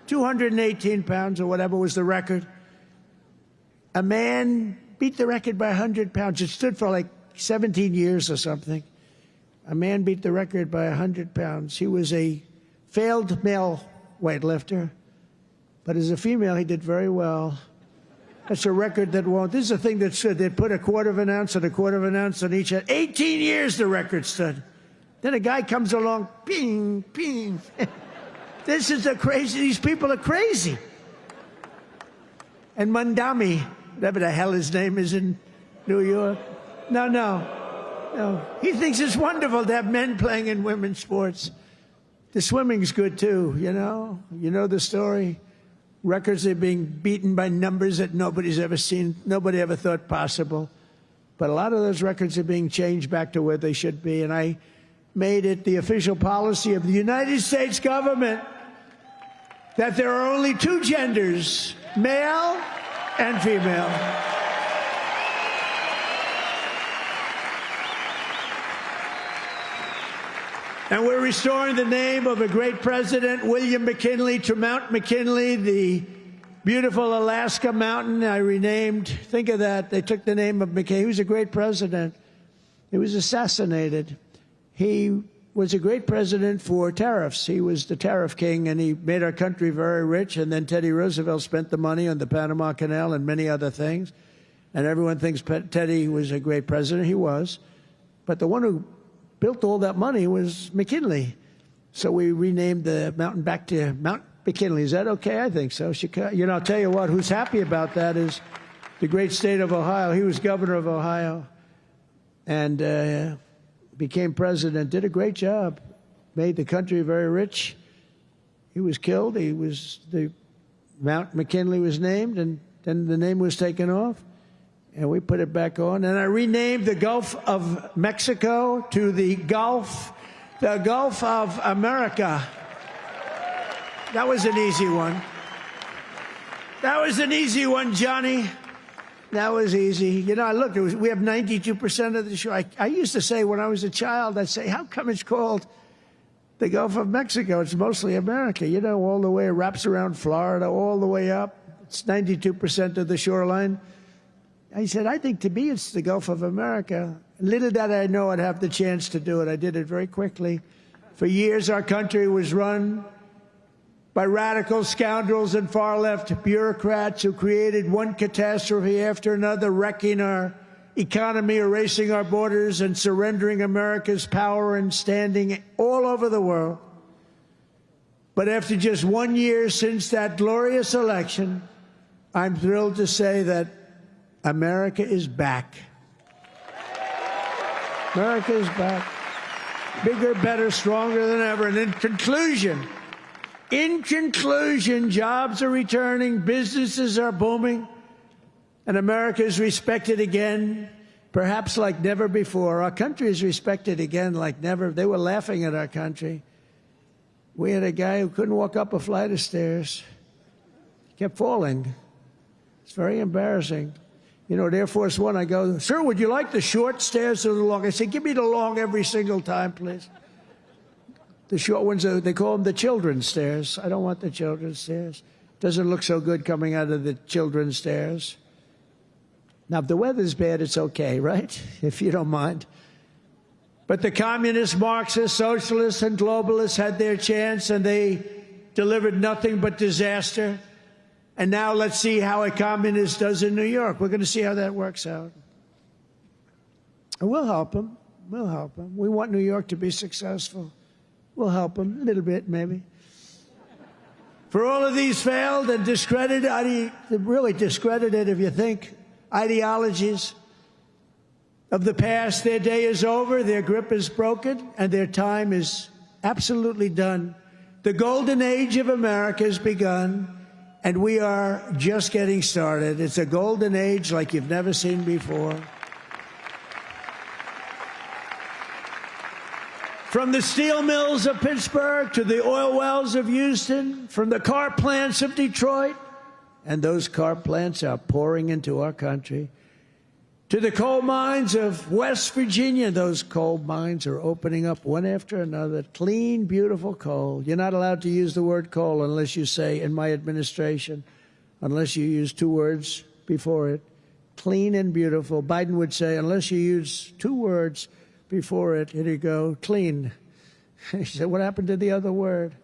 218 pounds or whatever was the record. A man beat the record by 100 pounds. It stood for like 17 years or something. A man beat the record by 100 pounds. He was a failed male weightlifter, but as a female, he did very well. That's a record that won't. This is a thing that stood. They put a quarter of an ounce and a quarter of an ounce on each end. 18 years the record stood. Then a guy comes along, ping, ping. This is a crazy, these people are crazy. And Mandami, whatever the hell his name is in New York. No. He thinks it's wonderful to have men playing in women's sports. The swimming's good too, you know? You know the story? Records are being beaten by numbers that nobody's ever seen, nobody ever thought possible. But a lot of those records are being changed back to where they should be. And I made it the official policy of the United States government that there are only two genders, male and female. And we're restoring the name of a great president, William McKinley, to Mount McKinley, the beautiful Alaska mountain I renamed. Think of that. They took the name of McKinley. He was a great president. He was assassinated. He was a great president for tariffs. He was the tariff king, and he made our country very rich. And then Teddy Roosevelt spent the money on the Panama Canal and many other things. And everyone thinks Teddy was a great president. He was. But the one who built all that money was McKinley. So we renamed the mountain back to Mount McKinley. Is that okay? I think so. You know, I'll tell you what, who's happy about that is the great state of Ohio. He was governor of Ohio and became president, did a great job, made the country very rich. He was killed. Mount McKinley was named, and then the name was taken off. And we put it back on. And I renamed the Gulf of Mexico to the Gulf of America. That was an easy one. That was an easy one, Johnny. That was easy. You know, look, we have 92% of the shore. I used to say when I was a child, I'd say, how come it's called the Gulf of Mexico? It's mostly America. You know, all the way, it wraps around Florida, all the way up. It's 92% of the shoreline. I said, I think to me it's the Gulf of America. Little did I know I'd have the chance to do it. I did it very quickly. For years, our country was run by radical scoundrels and far-left bureaucrats who created one catastrophe after another, wrecking our economy, erasing our borders, and surrendering America's power and standing all over the world. But after just 1 year since that glorious election, I'm thrilled to say that America is back. America is back. Bigger, better, stronger than ever. And in conclusion, jobs are returning, businesses are booming, and America is respected again, perhaps like never before. Our country is respected again like never. They were laughing at our country. We had a guy who couldn't walk up a flight of stairs. He kept falling. It's very embarrassing. You know, at Air Force One, I go, sir, would you like the short stairs or the long? I say, give me the long every single time, please. The short ones, they call them the children's stairs. I don't want the children's stairs. Doesn't look so good coming out of the children's stairs. Now, if the weather's bad, it's okay, right? If you don't mind. But the communists, Marxists, socialists, and globalists had their chance, and they delivered nothing but disaster. And now let's see how a communist does in New York. We're going to see how that works out. And we'll help them. We'll help them. We want New York to be successful. We'll help them a little bit, maybe. For all of these failed and discredited, really discredited, if you think, ideologies of the past, their day is over, their grip is broken, and their time is absolutely done. The golden age of America has begun. And we are just getting started. It's a golden age like you've never seen before. From the steel mills of Pittsburgh to the oil wells of Houston, from the car plants of Detroit, and those car plants are pouring into our country, to the coal mines of West Virginia. Those coal mines are opening up one after another. Clean, beautiful coal. You're not allowed to use the word coal unless you say, in my administration, unless you use two words before it. Clean and beautiful. Biden would say, unless you use two words before it, here you go, clean. He said, what happened to the other word?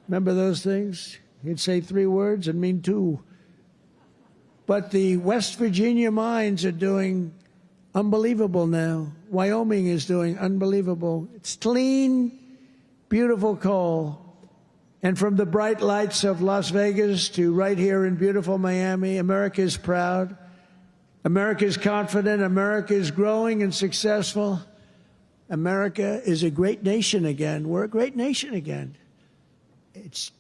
Remember those things? He'd say three words and mean two. But the West Virginia mines are doing unbelievable now. Wyoming is doing unbelievable. It's clean, beautiful coal. And from the bright lights of Las Vegas to right here in beautiful Miami, America is proud. America is confident. America is growing and successful. America is a great nation again. We're a great nation again. It's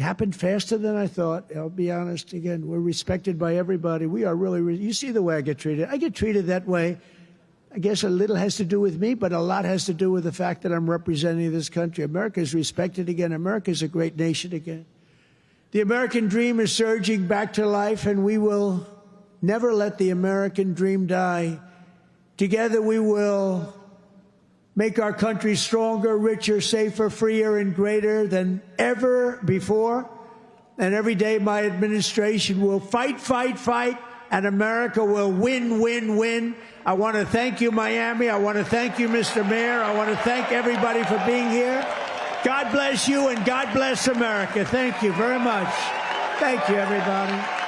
happened faster than I thought. I'll be honest. Again, we're respected by everybody. We are really, you see the way I get treated. I get treated that way. I guess a little has to do with me, but a lot has to do with the fact that I'm representing this country. America is respected again. America is a great nation again. The American dream is surging back to life, and we will never let the American dream die. Together we will make our country stronger, richer, safer, freer, and greater than ever before. And every day my administration will fight, fight, fight, and America will win, win, win. I want to thank you, Miami. I want to thank you, Mr. Mayor. I want to thank everybody for being here. God bless you, and God bless America. Thank you very much. Thank you, everybody.